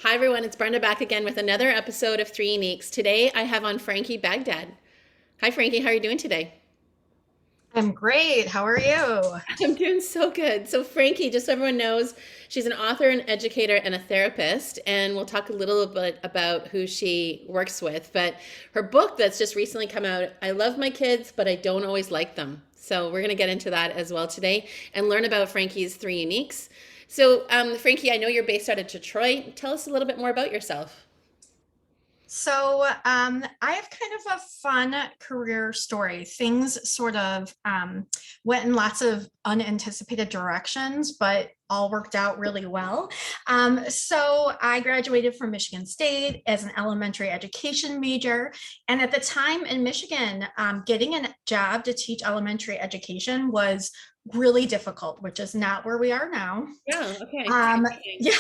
Hi everyone, it's Brenda back again with another episode of Three Uniques. Today I have on Franki Bagdade. Hi Franki, how are you doing today? I'm great. How are you? I'm doing so good. So Franki, just so everyone knows, she's an author, an educator, and a therapist, and we'll talk a little bit about who she works with. But her book that's just recently come out, I love my kids, but I don't always like them. So we're going to get into that as well today and learn about Franki's Three Uniques. So Franki, I know you're based out of Detroit. Tell us a little bit more about yourself. I have kind of a fun career story. Things sort of went in lots of unanticipated directions, but all worked out really well. So I graduated from Michigan State as an elementary education major. And at the time in Michigan, getting a job to teach elementary education was really difficult, which is not where we are now. Yeah, okay. Um, yeah,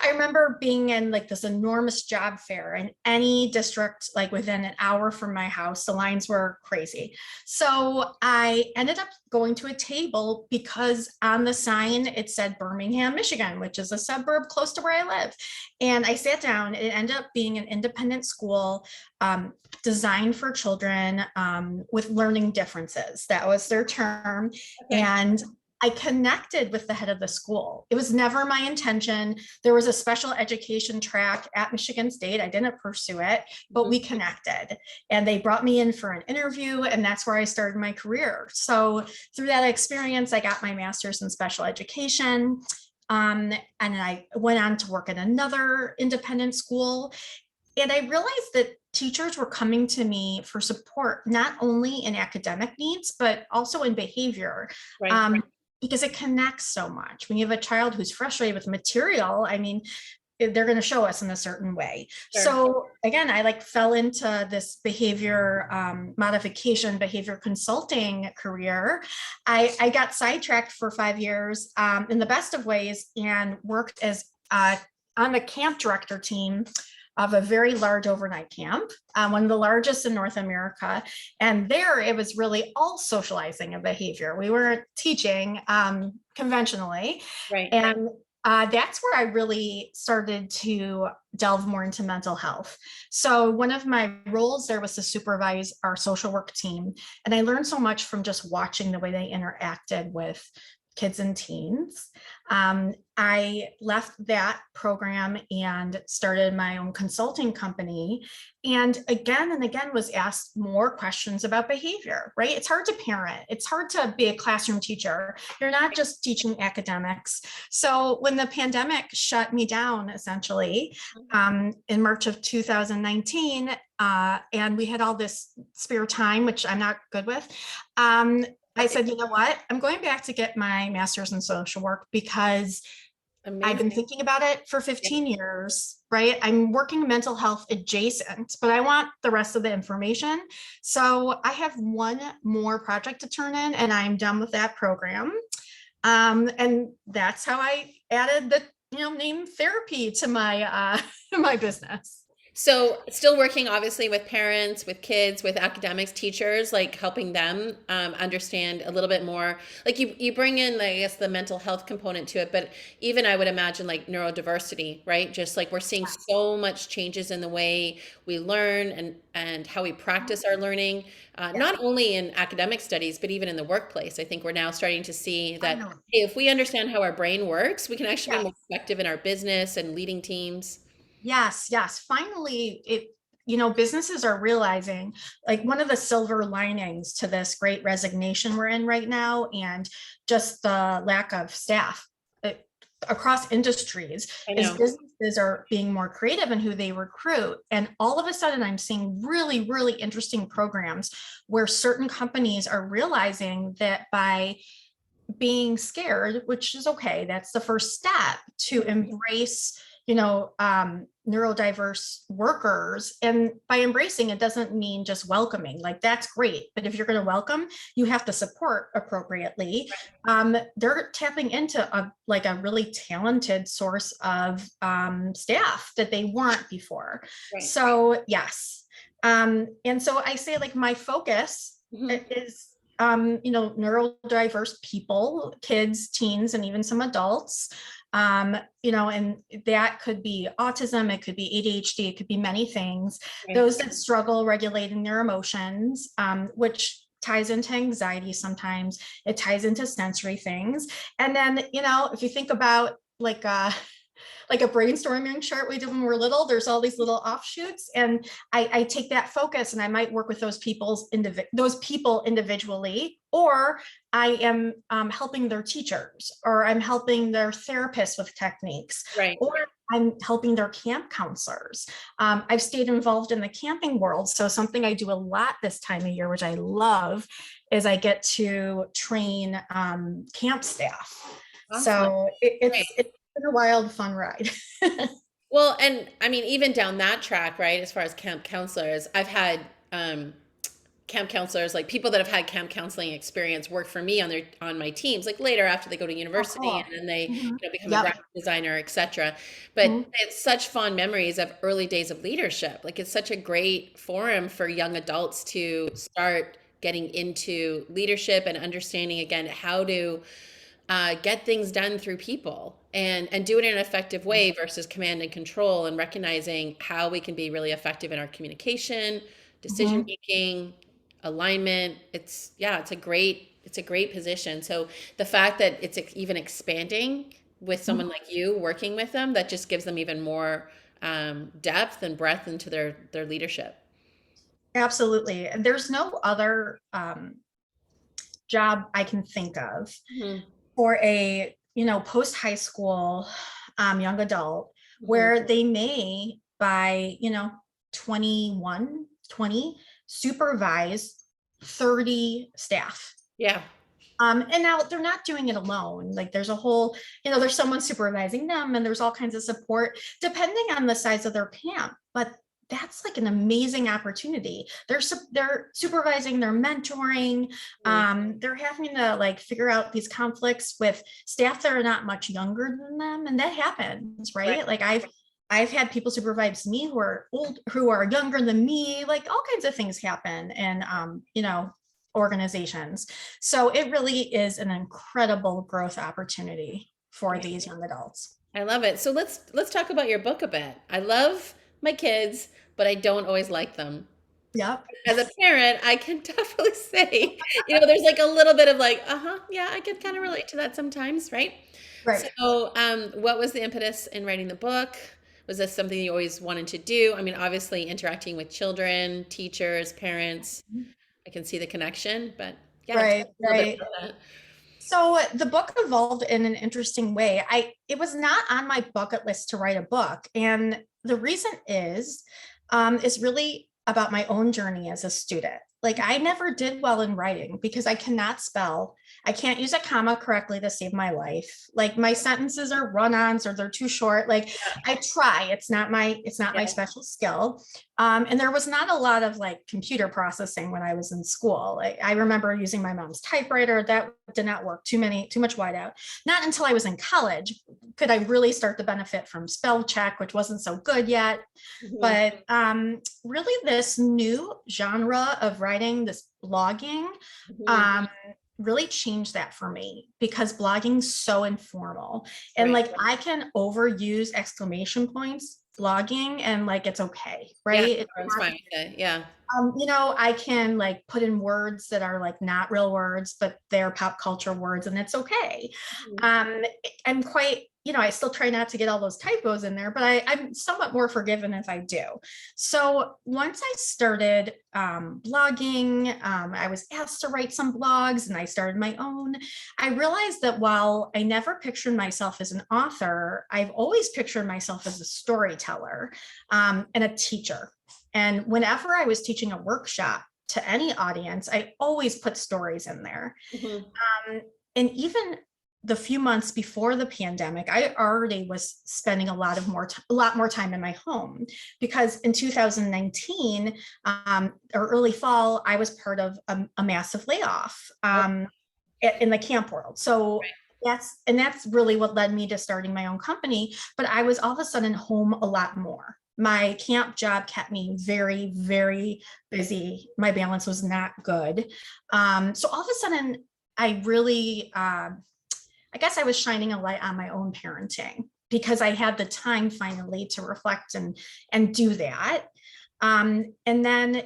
I remember being in like this enormous job fair in any district, like within an hour from my house. The lines were crazy. So I ended up going to a table because on the sign it said Birmingham, Michigan, which is a suburb close to where I live. And I sat down. It ended up being an independent school designed for children with learning differences. That was their term. Okay. And I connected with the head of the school. It was never my intention. There was a special education track at Michigan State. I didn't pursue it, but Mhm. we connected and they brought me in for an interview, and that's where I started my career. So through that experience, I got my master's in special education. And I went on to work at another independent school. And I realized that teachers were coming to me for support, not only in academic needs, but also in behavior. Right. Um, because it connects so much. When you have a child who's frustrated with material, I mean, they're going to show us in a certain way. Sure. So again, I like fell into this behavior modification, behavior consulting career. I got sidetracked for 5 years in the best of ways and worked as on the camp director team of a very large overnight camp, one of the largest in North America. And there it was really all socializing and behavior. We weren't teaching conventionally. Right. And that's where I really started to delve more into mental health. So one of my roles there was to supervise our social work team. And I learned so much from just watching the way they interacted with kids and teens. I left that program and started my own consulting company. And again was asked more questions about behavior, right? It's hard to parent. It's hard to be a classroom teacher. You're not just teaching academics. So when the pandemic shut me down, essentially, in March of 2019, and we had all this spare time, which I'm not good with, I said, you know what? I'm going back to get my master's in social work because I've been Amazing. thinking about it for Yeah. 15 years, right? I'm working mental health adjacent, but I want the rest of the information. So I have one more project to turn in and I'm done with that program. And that's how I added the name therapy to my my business. So, still working obviously with parents, with kids, with academics, teachers, like helping them understand a little bit more. Like you bring in, I guess, the mental health component to it, but even I would imagine like neurodiversity, right? Just like we're seeing so much changes in the way we learn and how we practice our learning, Yeah, not only in academic studies, but even in the workplace. I think we're now starting to see that finally. hey, if we understand how our brain works, we can actually be Yeah. more effective in our business and leading teams. Yes, yes. Finally, businesses are realizing like one of the silver linings to this great resignation we're in right now and just the lack of staff uh, across industries I is know. businesses are being more creative in who they recruit. And all of a sudden, I'm seeing really, really interesting programs where certain companies are realizing that by being scared, which is okay. That's the first step to embrace, neurodiverse workers. And by embracing, it doesn't mean just welcoming. Like that's great, but if you're going to welcome, you have to support appropriately. They're tapping into a really talented source of staff that they weren't before. Right. So yes, and so I say like my focus Mhm. is neurodiverse people, kids, teens, and even some adults. And that could be autism, it could be ADHD, it could be many things. Right. Those that struggle regulating their emotions, which ties into anxiety sometimes, it ties into sensory things. And then, if you think about like a brainstorming chart we did when we were little, there's all these little offshoots, and I take that focus and I might work with those people individually, or I am helping their teachers, or I'm helping their therapists with techniques, Right. or I'm helping their camp counselors. I've stayed involved in the camping world, so something I do a lot this time of year, which I love, is I get to train camp staff. Awesome. So it's been a wild, fun ride. Well, and I mean, even down that track, right, as far as camp counselors, I've had camp counselors, like people that have had camp counseling experience, work for me on my teams, like later after they go to university, cool. and then they become a Yep. graphic designer, etc. But Mhm. it's such fond memories of early days of leadership. Like it's such a great forum for young adults to start getting into leadership and understanding again how to get things done through people and do it in an effective way versus command and control, and recognizing how we can be really effective in our communication, decision making, alignment. It's a great position. So the fact that it's even expanding with someone like you working with them, that just gives them even more depth and breadth into their leadership. Absolutely. And there's no other job I can think of Mhm. for a post high school young adult Mhm. where they may by 21, 20 supervise 30 staff. Yeah. And now they're not doing it alone. Like there's a whole, there's someone supervising them, and there's all kinds of support depending on the size of their camp. But that's like an amazing opportunity. They're supervising, they're mentoring, they're having to like figure out these conflicts with staff that are not much younger than them, and that happens, right? Right. Like I've had people supervise me who are who are younger than me. Like all kinds of things happen, and organizations. So it really is an incredible growth opportunity for Right. these young adults. I love it. So let's talk about your book a bit. I love my kids, but I don't always like them. Yep. As a parent, I can definitely say, there's like a little bit of like, yeah, I can kind of relate to that sometimes, right? Right. So, what was the impetus in writing the book? Was this something you always wanted to do? I mean, obviously interacting with children, teachers, parents, I can see the connection, but yeah, tell Right. us a little bit Right. about that. So the book evolved in an interesting way. It was not on my bucket list to write a book, and the reason is really about my own journey as a student. Like I never did well in writing because I cannot spell. I can't use a comma correctly to save my life. Like my sentences are run-ons or they're too short. Like I try. It's not my Yeah. special skill. And there was not a lot of like computer processing when I was in school. Like, I remember using my mom's typewriter. That did not work. Too much whiteout. Not until I was in college could I really start to benefit from spell check, which wasn't so good yet. Mhm. But really, this new genre of writing, this blogging, Mhm. um, really changed that for me because blogging's so informal, and Right. like I can overuse exclamation points blogging, and like it's okay, Yeah, right? It's I was fine with it. Yeah. I can like put in words that are like not real words, but they're pop culture words, and it's okay. Mhm. Um, I'm quite, I still try not to get all those typos in there, but I'm somewhat more forgiven if I do. So once I started blogging, I was asked to write some blogs, and I started my own. I realized that while I never pictured myself as an author, I've always pictured myself as a storyteller and a teacher. And whenever I was teaching a workshop to any audience, I always put stories in there. Mhm. And even the few months before the pandemic, I already was spending a lot more time in my home because in 2019 or early fall, I was part of a massive layoff Oh, in the camp world. So that's really what led me to starting my own company. But I was all of a sudden home a lot more. My camp job kept me very, very busy. My balance was not good. So all of a sudden, I really, I guess I was shining a light on my own parenting because I had the time finally to reflect and do that. And then,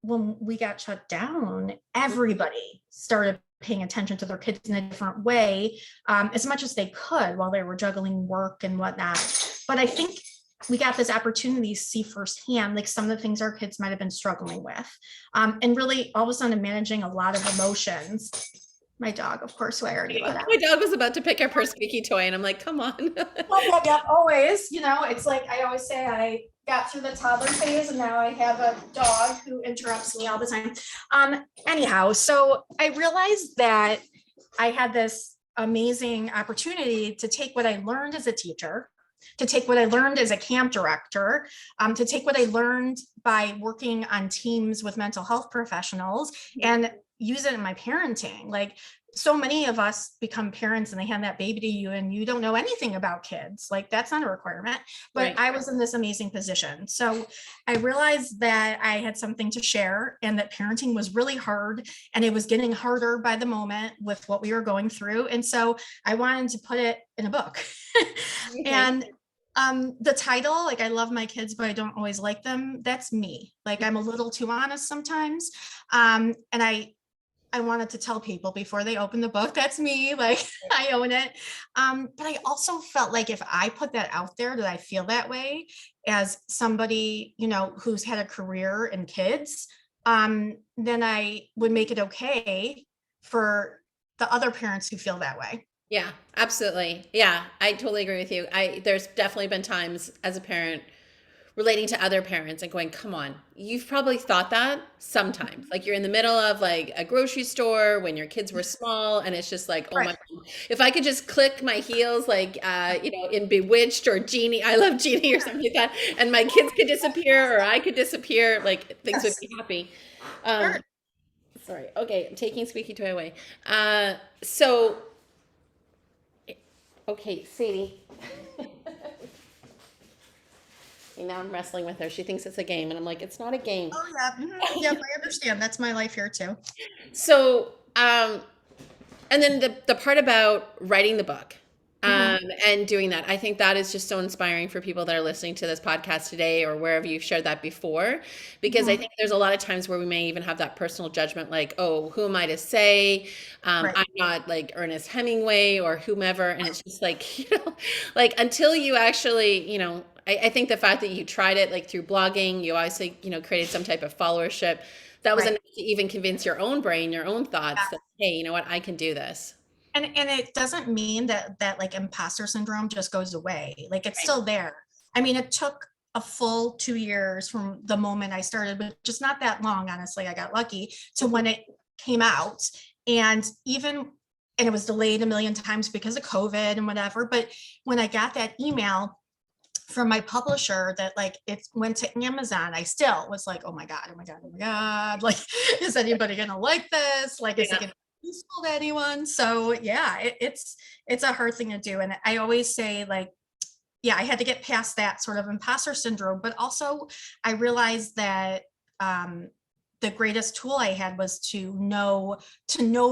when we got shut down, everybody started paying attention to their kids in a different way, as much as they could while they were juggling work and whatnot. But I think we got this opportunity to see firsthand, like some of the things our kids might have been struggling with. And really all of a sudden managing a lot of emotions. My dog, of course, who I already let out. My dog was about to pick up her squeaky toy, and I'm like, come on. Yeah, always. It's like I always say I got through the toddler phase and now I have a dog who interrupts me all the time. Anyhow, so I realized that I had this amazing opportunity to take what I learned as a teacher, to take what I learned as a camp director, to take what I learned by working on teams with mental health professionals and use it in my parenting. Like, so many of us become parents and they hand that baby to you and you don't know anything about kids. Like, that's not a requirement, but Right. I was in this amazing position. So I realized that I had something to share and that parenting was really hard and it was getting harder by the moment with what we were going through. And so I wanted to put it in a book. Okay. And the title, like, I love my kids, but I don't always like them. That's me. Like, I'm a little too honest sometimes. And I wanted to tell people before they open the book, that's me, like, I own it. But I also felt like if I put that out there, that I feel that way as somebody, who's had a career in kids, then I would make it okay for the other parents who feel that way. Yeah, absolutely. Yeah, I totally agree with you. There's definitely been times as a parent relating to other parents and going, come on, you've probably thought that sometimes. Like, you're in the middle of like a grocery store when your kids were small, and it's just like, oh my Right. God, if I could just click my heels, like, in Bewitched or Genie, I love Genie or something like that, and my kids could disappear or I could disappear, like, things would Yes. be happy. Sure. Um, sorry. Okay, I'm taking Squeaky Toy away. So, okay, Sadie. And now I'm wrestling with her. She thinks it's a game, and I'm like, it's not a game. Oh yeah. Yep, I understand. That's my life here too. So, and then the part about writing the book, Mhm. and doing that, I think that is just so inspiring for people that are listening to this podcast today or wherever you've shared that before, because I Mhm. think there's a lot of times where we may even have that personal judgment, like, oh, who am I to say? Right. I'm not like Ernest Hemingway or whomever. And it's just like, like, until you actually, I think the fact that you tried it, like, through blogging, you obviously, created some type of followership. That was Right. enough to even convince your own brain, your own thoughts Yeah. that, hey, you know what, I can do this. And it doesn't mean that like imposter syndrome just goes away. Like, it's Right. still there. I mean, it took a full 2 years from the moment I started, but just not that long, honestly. I got lucky to when it came out. And it was delayed a million times because of COVID and whatever. But when I got that email from my publisher that like it went to Amazon, I still was like, oh my God, oh my God, oh my God. Like, is anybody gonna like this? Like, is it Yeah. gonna be useful to anyone? So yeah, it's a hard thing to do. And I always say, like, yeah, I had to get past that sort of imposter syndrome, but also I realized that the greatest tool I had was to know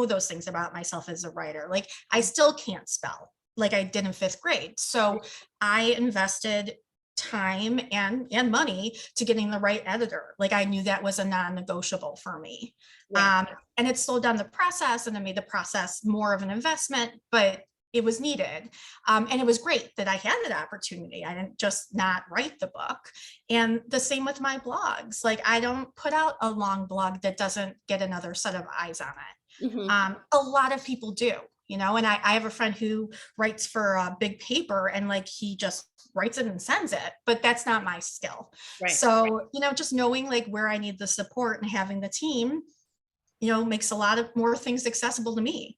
those things about myself as a writer. Like, I still can't spell like I did in fifth grade. So I invested time and money to getting the right editor. Like, I knew that was a non-negotiable for me. Yeah. And it slowed down the process and it made the process more of an investment, but it was needed. And it was great that I had that opportunity. I didn't just not write the book. And the same with my blogs. Like, I don't put out a long blog that doesn't get another set of eyes on it. Hmm. A lot of people do, and I have a friend who writes for a big paper and like he just writes it and sends it, but that's not my skill. Right. So, just knowing like where I need the support and having the team, makes a lot of more things accessible to me.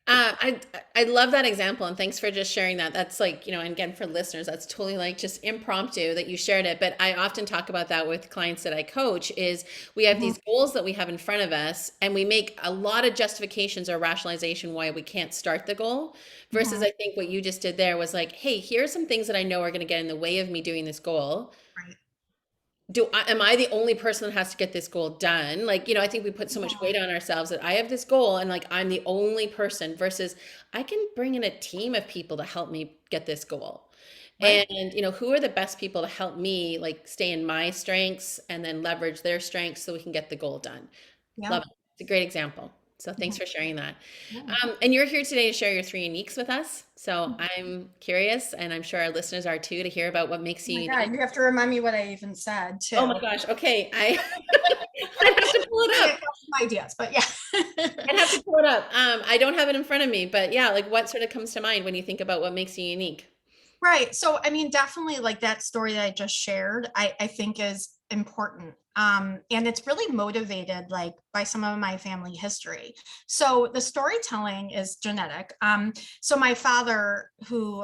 I love that example, and thanks for just sharing that. That's like, and again for listeners, that's totally like just impromptu that you shared it. But I often talk about that with clients that I coach is we have Mhm. these goals that we have in front of us, and we make a lot of justifications or rationalization why we can't start the goal. Versus, Mhm. I think what you just did there was like, hey, here are some things that I know are going to get in the way of me doing this goal. Right. Am I the only person that has to get this goal done? Like, I think we put so much weight Mhm. on ourselves that I have this goal and like I'm the only person versus I can bring in a team of people to help me get this goal. Right. And, who are the best people to help me like stay in my strengths and then leverage their strengths so we can get the goal done. Yeah. Love it. It's a great example. So thanks Mhm. for sharing that. Yeah. And you're here today to share your three uniques with us. So Oh I'm curious, and I'm sure our listeners are too, to hear about what makes you my unique. God, you have to remind me what I even said Oh my too. gosh. Okay. I'd have to pull it I up. got some ideas, but yeah. I'd have to pull it up. I don't have it in front of me, but yeah, like what sort of comes to mind when you think about what makes you unique? Right. So, I mean, definitely like that story that I just shared, I think is important. And it's really motivated like by some of my family history. So the storytelling is genetic. So my father, who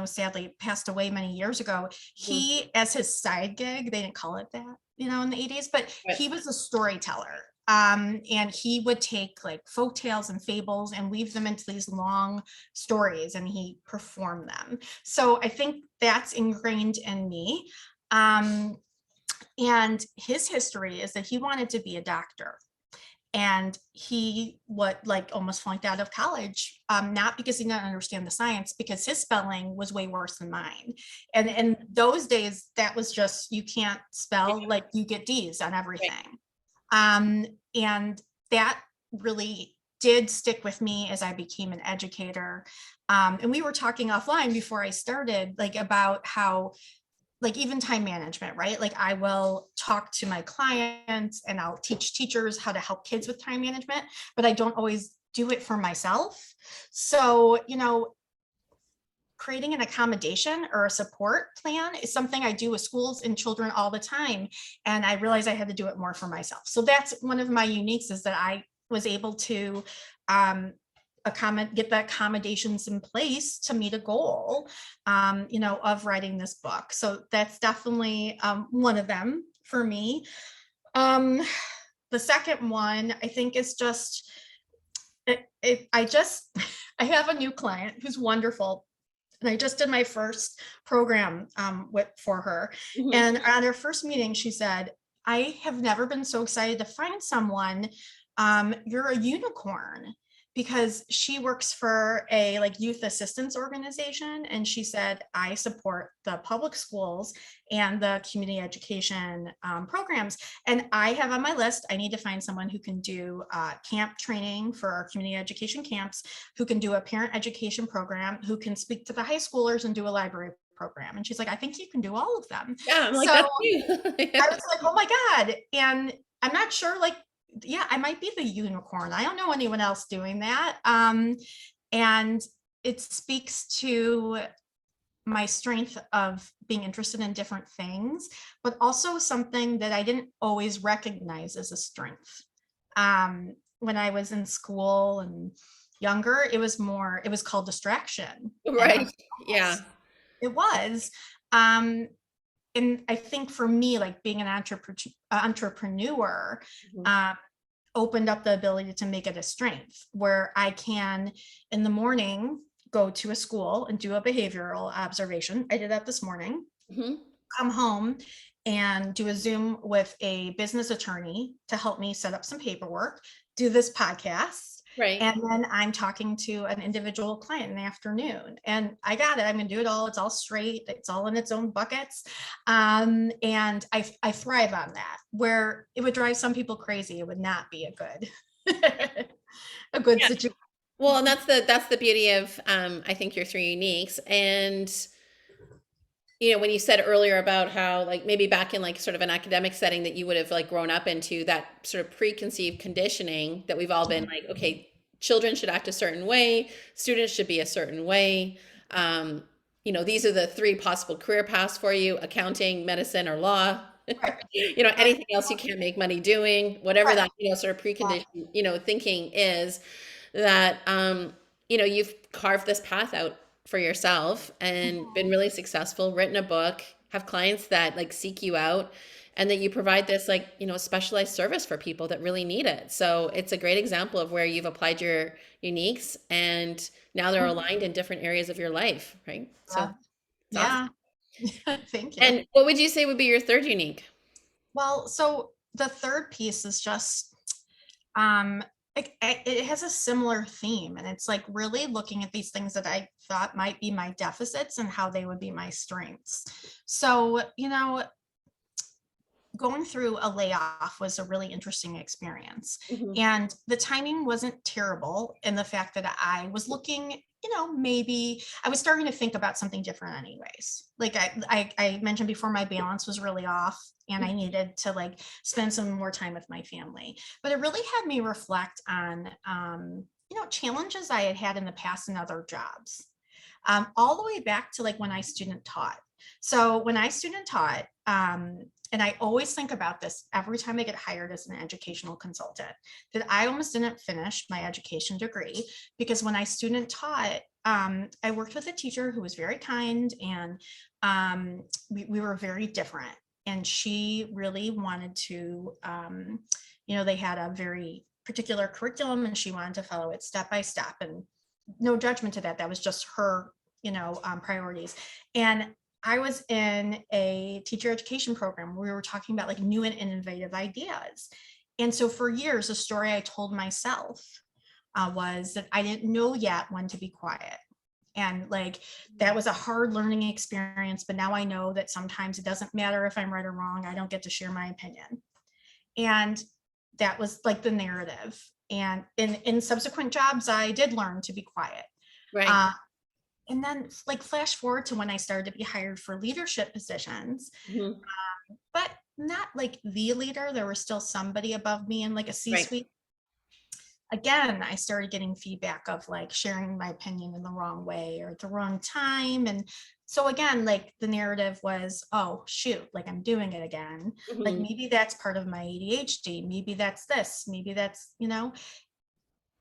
sadly passed away many years ago, Mhm. he as his side gig, they didn't call it that, in the 80s, but Right. he was a storyteller. And he would take like folk tales and fables and weave them into these long stories and he performed them. So I think that's ingrained in me. Um, and his history is that he wanted to be a doctor. And he would like almost flunked out of college, not because he didn't understand the science, because his spelling was way worse than mine. And in those days, that was just you can't spell, like you get D's on Right. everything. And that really did stick with me as I became an educator. And we were talking offline before I started, like about how, like even time management, right? Like I will talk to my clients and I'll teach teachers how to help kids with time management, but I don't always do it for myself. So, creating an accommodation or a support plan is something I do with schools and children all the time. And I realized I had to do it more for myself. So that's one of my uniques is that I was able to um, get the accommodations in place to meet a goal, of writing this book. So that's definitely one of them for me. Um, the second one, I think, is just I just I have a new client who's wonderful, and I just did my first program for her. Mhm. And at our first meeting, she said, I have never been so excited to find someone. You're a unicorn, because she works for a like youth assistance organization. And she said, I support the public schools and the community education programs. And I have on my list, I need to find someone who can do camp training for our community education camps, who can do a parent education program, who can speak to the high schoolers and do a library program. And she's like, I think you can do all of them. Yeah, I'm like, So that's you. I was like, oh my God. And I'm not sure, like, yeah, I might be the unicorn. I don't know anyone else doing that. And it speaks to my strength of being interested in different things, but also something that I didn't always recognize as a strength. When I was in school and younger, it was called distraction. And Right. Yeah. it was. Um, and I think for me, like being an entrepreneur, Mhm. um, opened up the ability to make it a strength where I can in the morning go to a school and do a behavioral observation. I did that this morning, Mhm. come home and do a Zoom with a business attorney to help me set up some paperwork, do this podcast. Right. And then I'm talking to an individual client in the afternoon. And I got it. I'm going to do it all. It's all straight. It's all in its own buckets. And I thrive on that. Where it would drive some people crazy, it would not be a good, a good Yeah. situation. Well, and that's the beauty of I think your three uniques. And when you said earlier about how like maybe back in like sort of an academic setting that you would have like grown up into, that sort of preconceived conditioning that we've all been like, okay, children should act a certain way, students should be a certain way. Um, these are the three possible career paths for you: accounting, medicine, or law. Right. Anything else you can't make money doing, whatever Right. that, sort of preconditioned, thinking is. that, you've carved this path out for yourself and been really successful, written a book, have clients that like seek you out, and that you provide this like, specialized service for people that really need it. So it's a great example of where you've applied your uniques and now they're aligned in different areas of your life, right? So Yeah. it's awesome. Yeah. Thank you. And what would you say would be your third unique? Well, so the third piece is just um it has a similar theme, and it's like really looking at these things that I thought might be my deficits and how they would be my strengths. So, going through a layoff was a really interesting experience. Mhm. And the timing wasn't terrible in the fact that I was looking, maybe I was starting to think about something different anyways. Like I mentioned before, my balance was really off and I needed to like spend some more time with my family. But it really had me reflect on, challenges I had had in the past in other jobs, all the way back to like when I student taught. So when I student taught, and I always think about this every time I get hired as an educational consultant, that I almost didn't finish my education degree because when I student taught, I worked with a teacher who was very kind, and we were very different. And she really wanted to, they had a very particular curriculum and she wanted to follow it step by step. And no judgment to that. That was just her, priorities. And I was in a teacher education program where we were talking about like new and innovative ideas. And so for years, the story I told myself was that I didn't know yet when to be quiet. And like that was a hard learning experience. But now I know that sometimes it doesn't matter if I'm right or wrong. I don't get to share my opinion. And that was like the narrative. And in subsequent jobs, I did learn to be quiet. Right. Uh, and then like flash forward to when I started to be hired for leadership positions, Mhm. but not like the leader. There was still somebody above me in like a Right. C-suite. Again, I started getting feedback of like sharing my opinion in the wrong way or at the wrong time. And so again, like the narrative was, oh shoot, like I'm doing it again. Like Mhm. maybe that's part of my ADHD. Maybe that's this, maybe that's,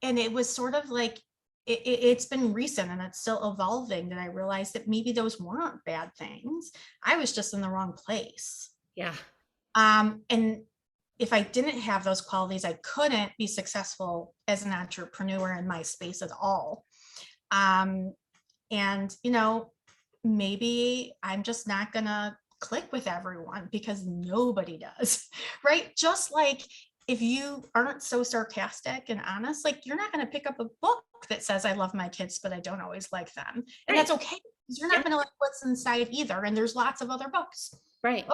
and it was sort of like it's been recent and it's still evolving that I realized that maybe those weren't bad things. I was just in the wrong place. Yeah. And if I didn't have those qualities, I couldn't be successful as an entrepreneur in my space at all. Um, and, maybe I'm just not going to click with everyone because nobody does, right? Just like if you aren't so sarcastic and honest, like you're not going to pick up a book that says, I love my kids, but I don't always like them. And Right. that's okay because you're not Yeah. going to like what's inside either. And there's lots of other books. Right.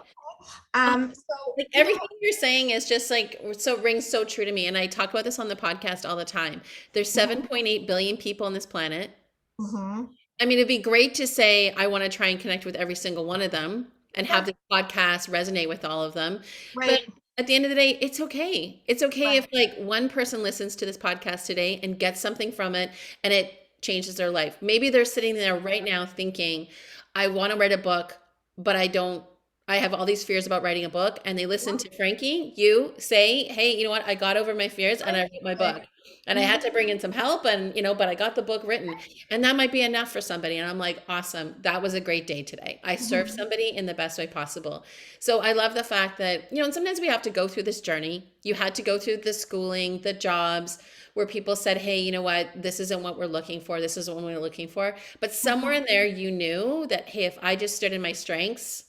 Um, So, like everything you're saying is just like so rings so true to me. And I talk about this on the podcast all the time. There's mhm, 7.8 billion people on this planet. mhm. I mean, it'd be great to say I want to try and connect with every single one of them and have Yeah, this podcast resonate with all of them. But right, at the end of the day, it's okay. It's okay right. if like one person listens to this podcast today and gets something from it and it changes their life. Maybe they're sitting there right now thinking, I want to write a book, but I have all these fears about writing a book. And they listen Yeah, to Frankie, you say, hey, you know what? I got over my fears and I right, wrote my right. book. And I had Mhm, to bring in some help and, but I got the book written. And that might be enough for somebody. And I'm like, awesome. That was a great day today. I served mhm. somebody in the best way possible. So I love the fact that, and sometimes we have to go through this journey. You had to go through the schooling, the jobs where people said, hey, you know what? This isn't what we're looking for. This isn't what we're looking for. But somewhere Mhm. in there, you knew that, hey, if I just stood in my strengths,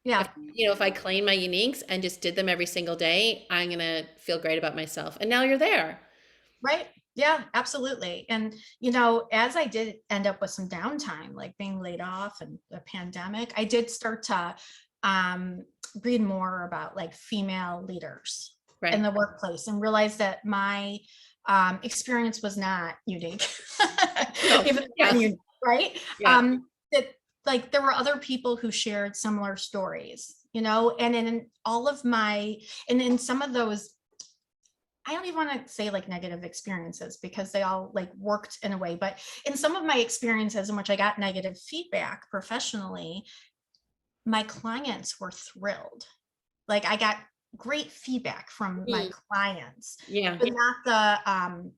if, Yeah, if I claim my uniques and just did them every single day, I'm going to feel great about myself. And now you're there. right. Yeah, absolutely. And, as I did end up with some downtime, like being laid off and the pandemic, I did start to um, read more about like female leaders in Right. the workplace and realize that my experience was not unique, No. even though I'm Yeah. unique, right? Yeah. That like there were other people who shared similar stories, and in all of my, and in some of those, I don't even want to say like negative experiences because they all like worked in a way, but in some of my experiences in which I got negative feedback professionally, my clients were thrilled. Like I got great feedback from my Mhm. clients, Yeah. but not the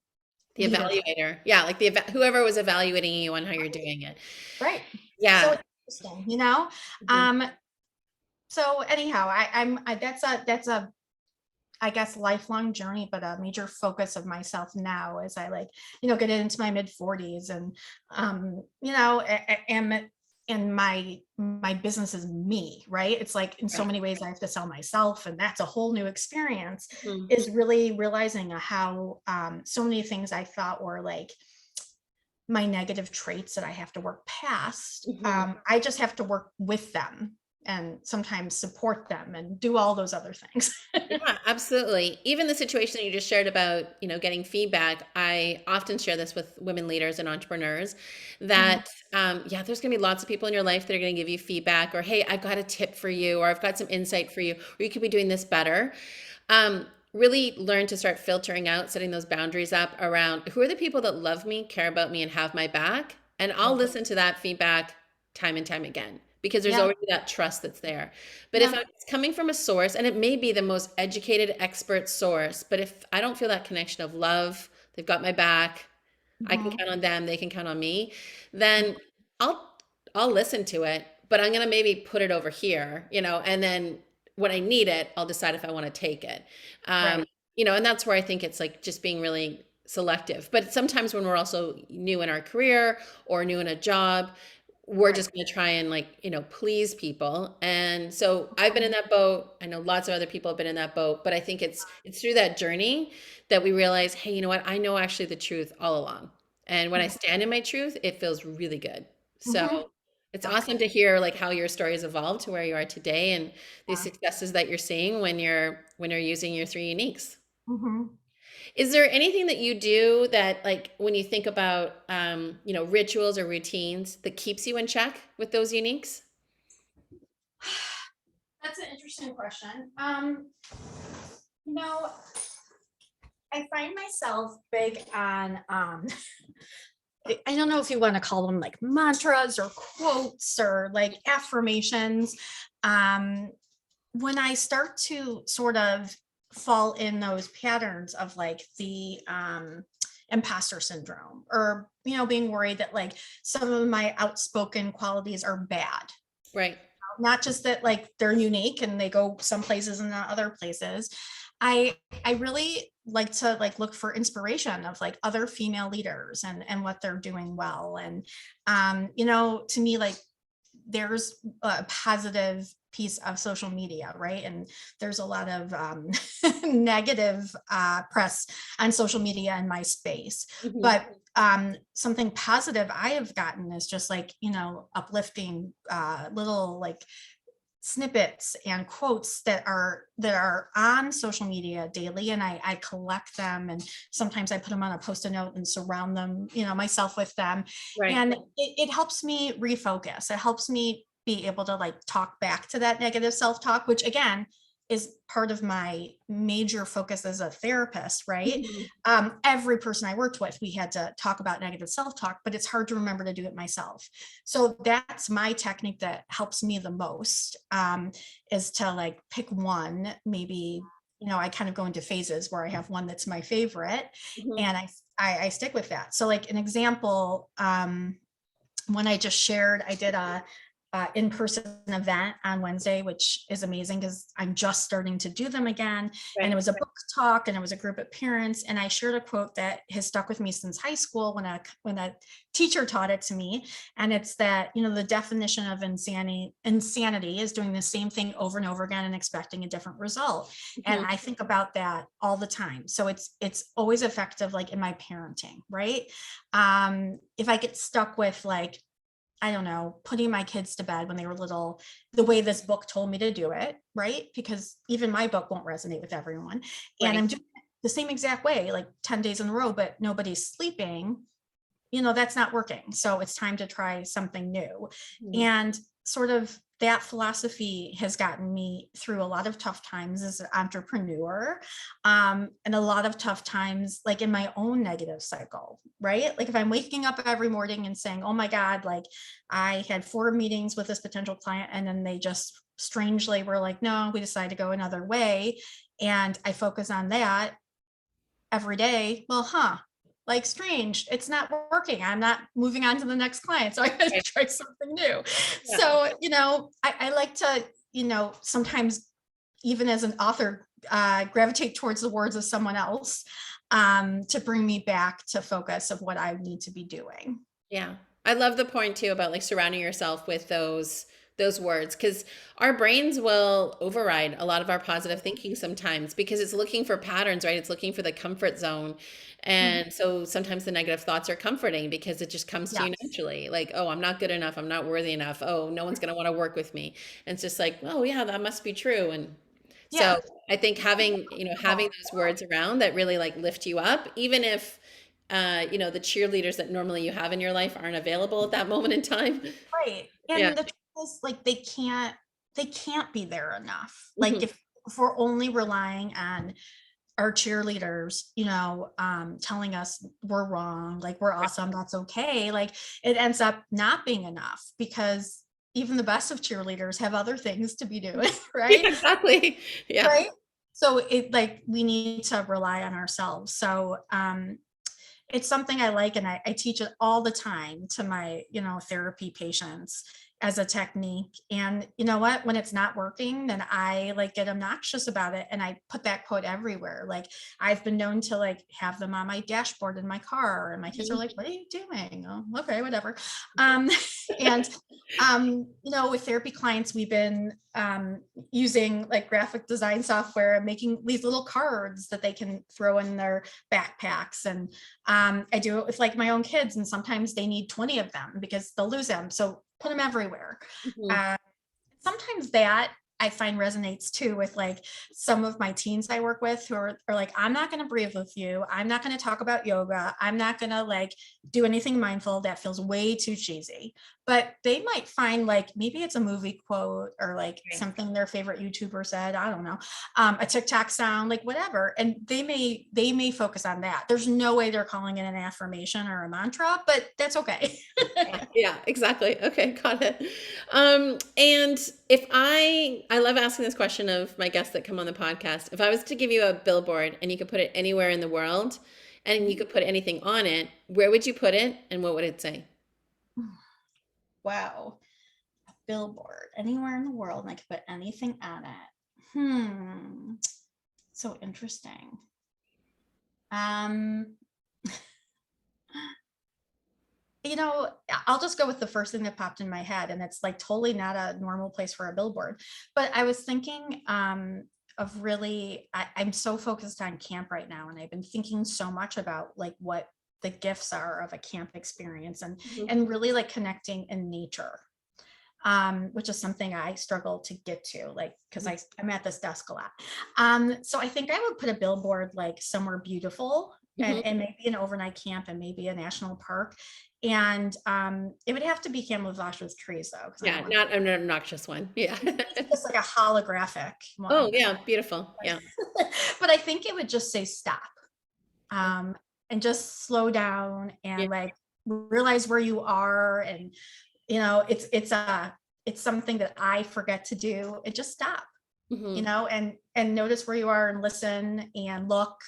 The evaluator. Yeah, like whoever was evaluating you on how you're doing it. Right. So Yeah. it's interesting, you know? Mhm. Um, so anyhow, that's a I guess lifelong journey, but a major focus of myself now as I like, get into my mid 40s and am and my business is me, right? It's like in so Right. many ways I have to sell myself, and that's a whole new experience, Mhm. is really realizing how so many things I thought were like my negative traits that I have to work past. Mhm. I just have to work with them and sometimes support them and do all those other things. Yeah, absolutely. Even the situation that you just shared about, getting feedback, I often share this with women leaders and entrepreneurs Mhm. that, yeah, there's going to be lots of people in your life that are going to give you feedback or, hey, I've got a tip for you, or I've got some insight for you, or you could be doing this better. Really learn to start filtering out, setting those boundaries up around who are the people that love me, care about me, and have my back. And I'll Right. listen to that feedback time and time again because there's Yeah. already that trust that's there. But if Yeah. it's coming from a source, and it may be the most educated expert source, but if I don't feel that connection of love, they've got my back, I can Mhm. count on them, they can count on me, then I'll I'll listen to it, but I'm gonna maybe put it over here, and then when I need it, I'll decide if I want to take it. Um, Right. and that's where I think it's like just being really selective. But sometimes when we're also new in our career or new in a job, we're Right. just going to try and like, please people. And so I've been in Mhm. that boat. I know lots of other people have been in that boat, but I think it's through that journey that we realize, hey, you know what? I know actually the truth all along. And when I stand in my truth, it feels really good. So Mhm. it's Yeah. awesome to hear like how your story has evolved to where you are today and the Yeah. successes that you're seeing when you're using your three uniques. Mhm. Is there anything that you do that like when you think about rituals or routines that keeps you in check with those uniques? That's an interesting question. You know, I find myself big on I don't know if you want to call them like mantras or quotes or like affirmations. Um, when I start to sort of fall in those patterns of like the imposter syndrome, or being worried that like some of my outspoken qualities are bad, Right. not just that like they're unique and they go some places and not other places. I really like to like look for inspiration of like other female leaders and what they're doing well. And to me, like there's a positive piece of social media, right? And there's a lot of negative press on social media in my space. Mhm. But something positive I have gotten is just like, uplifting little like snippets and quotes that are on social media daily, and I collect them, and sometimes I put them on a post-it note and surround them, myself with them. Right. And it helps me refocus. It helps me be able to like talk back to that negative self-talk, which again is part of my major focus as a therapist, right? Mhm. Every person I worked with, we had to talk about negative self-talk, but it's hard to remember to do it myself. So that's my technique that helps me the most, is to like pick one, maybe, I kind of go into phases where I have one that's my favorite, Mhm. and I stick with that. So like an example, when I just shared, I did a in-person event on Wednesday, which is amazing because I'm just starting to do them again. And it Right. was a book talk, and it was a group of parents. And I shared a quote that has stuck with me since high school when a teacher taught it to me. And it's that, the definition of insanity is doing the same thing over and over again and expecting a different result. And Mhm. I think about that all the time. So it's always effective, like in my parenting, right? If I get stuck with like, I don't know, putting my kids to bed when they were little, the way this book told me to do it, right? Because even my book won't resonate with everyone. And Right. I'm doing it the same exact way, like 10 days in a row, but nobody's sleeping, that's not working. So it's time to try something new. Mhm. And sort of that philosophy has gotten me through a lot of tough times as an entrepreneur, and a lot of tough times like in my own negative cycle, right? Like if I'm waking up every morning and saying, oh my God, like I had 4 meetings with this potential client, and then they just strangely were like, no, we decided to go another way. And I focus on that every day. Well, like strange. It's not working. I'm not moving on to the next client. So I had to Right. try something new. Yeah. So, I like to, sometimes even as an author, gravitate towards the words of someone else, to bring me back to focus of what I need to be doing. Yeah. I love the point too about like surrounding yourself with those words, because our brains will override a lot of our positive thinking sometimes because it's looking for patterns, right? It's looking for the comfort zone. Mhm. And so sometimes the negative thoughts are comforting because it just comes to you Yes. naturally. Like, oh, I'm not good enough. I'm not worthy enough. Oh, no one's going to want to work with me. And it's just like, oh yeah, that must be true. And so Yeah. I think having those words around that really like lift you up, even if the cheerleaders that normally you have in your life aren't available at that moment in time. Right. Yeah. And the truth is, like, they can't be there enough. Like, Mhm. if we're only relying on our cheerleaders, telling us we're wrong, like we're awesome, that's okay. Like, it ends up not being enough because even the best of cheerleaders have other things to be doing, Yeah, right? exactly. Yeah. Right. So we need to rely on ourselves. So it's something I like, and I teach it all the time to my, therapy patients as a technique. And you know what? When it's not working, then I like get obnoxious about it, and I put that quote everywhere. Like, I've been known to like have them on my dashboard in my car, and my kids are Mhm. like, "What are you doing?" Oh, okay, whatever. Um, and with therapy clients, we've been using like graphic design software and making these little cards that they can throw in their backpacks. And I do it with like my own kids, and sometimes they need 20 of them because they'll lose them. So put them everywhere. Mhm. Uh, Sometimes that I find resonates too with like some of my teens I work with who are like, I'm not going to breathe with you. I'm not going to talk about yoga. I'm not going to like do anything mindful. That feels way too cheesy. But they might find like maybe it's a movie quote or like Right. something their favorite YouTuber said. I don't know, a TikTok sound, like whatever, and they may focus on that. There's no way they're calling it an affirmation or a mantra, but that's okay. Yeah, yeah, exactly. Okay, got it. And if I love asking this question of my guests that come on the podcast. If I was to give you a billboard and you could put it anywhere in the world and you could put anything on it, where would you put it and what would it say? Wow. Billboard anywhere in the world and I could put anything on it. Hmm. So interesting. Um, I'll just go with the first thing that popped in my head, and it's like totally not a normal place for a billboard. But I was thinking of really, I'm so focused on camp right now, and I've been thinking so much about like what the gifts are of a camp experience, and Mhm. and really like connecting in nature, which is something I struggle to get to, like, because I'm at this desk a lot. So I think I would put a billboard like somewhere beautiful, and, Mhm. and maybe an overnight camp and maybe a national park. And it would have to be camouflage with trees though, because I don't Yeah, want not an obnoxious one. Yeah. just like a holographic Oh, one. yeah, beautiful. Yeah. But I think it would just say stop, Yeah. um, and just slow down Yeah. and like realize where you are. And it's something that I forget to do. It just stop, Mhm. and notice where you are and listen and look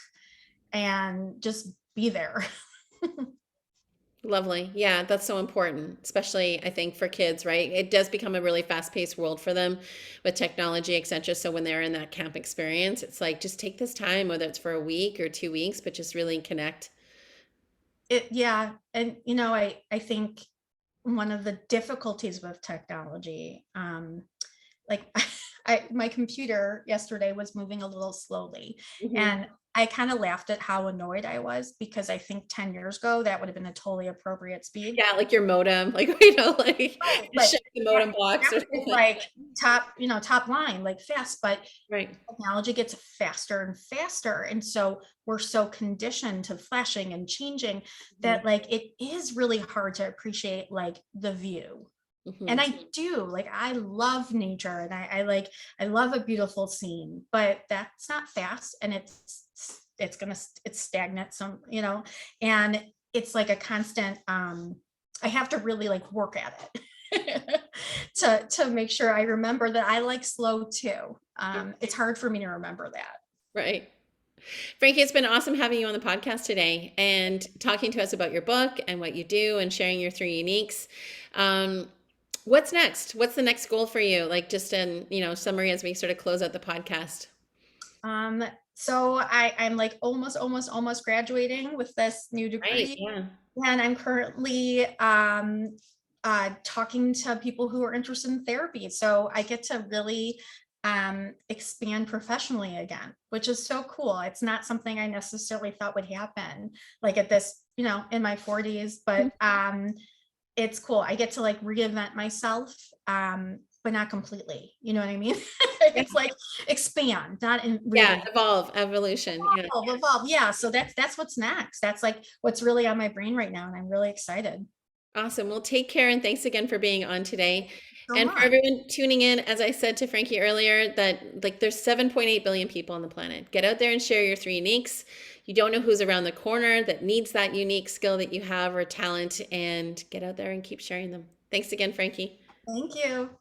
and just be there. Lovely. Yeah, that's so important, especially I think for kids, right? It does become a really fast-paced world for them with technology, et cetera. So when they're in that camp experience, it's like just take this time, whether it's for a week or 2 weeks, but just really connect. Yeah, and I think one of the difficulties with technology, like my computer yesterday was moving a little slowly, Hmm. and I kind of laughed at how annoyed I was because I think 10 years ago that would have been a totally appropriate speed. Yeah, like your modem, like like Right. just Like shut the that, modem box that or was something. like top line, like fast, but Right. technology gets faster and faster. And so we're so conditioned to flashing and changing Hmm. that like it is really hard to appreciate like the view. And Hmm. I do like I love nature, and I love a beautiful scene, but that's not fast, and it's stagnant and it's like a constant. I have to really like work at it to make sure I remember that I like slow too. It's hard for me to remember that. Right. Frankie, it's been awesome having you on the podcast today and talking to us about your book and what you do and sharing your three uniques. Um, what's next? What's the next goal for you? Like just in, summary as we sort of close out the podcast. Um, so I'm like almost graduating with this new Right. degree. Yeah. And I'm currently talking to people who are interested in therapy. So I get to really expand professionally again, which is so cool. It's not something I necessarily thought would happen like at this, in my 40s, but it's cool. I get to like reinvent myself, but not completely. You know what I mean? Yeah. It's like expand, not in Yeah. really Evolve, evolution. Yeah. evolve. Yeah. So that's what's next. That's like what's really on my brain right now. And I'm really excited Awesome. Well, take care and thanks again for being on today. so And for much. everyone tuning in, as I said to Frankie earlier, that like there's 7.8 billion people on the planet. Get out there and share your three uniques. You don't know who's around the corner that needs that unique skill that you have or talent, and get out there and keep sharing them. Thanks again, Frankie. Thank you.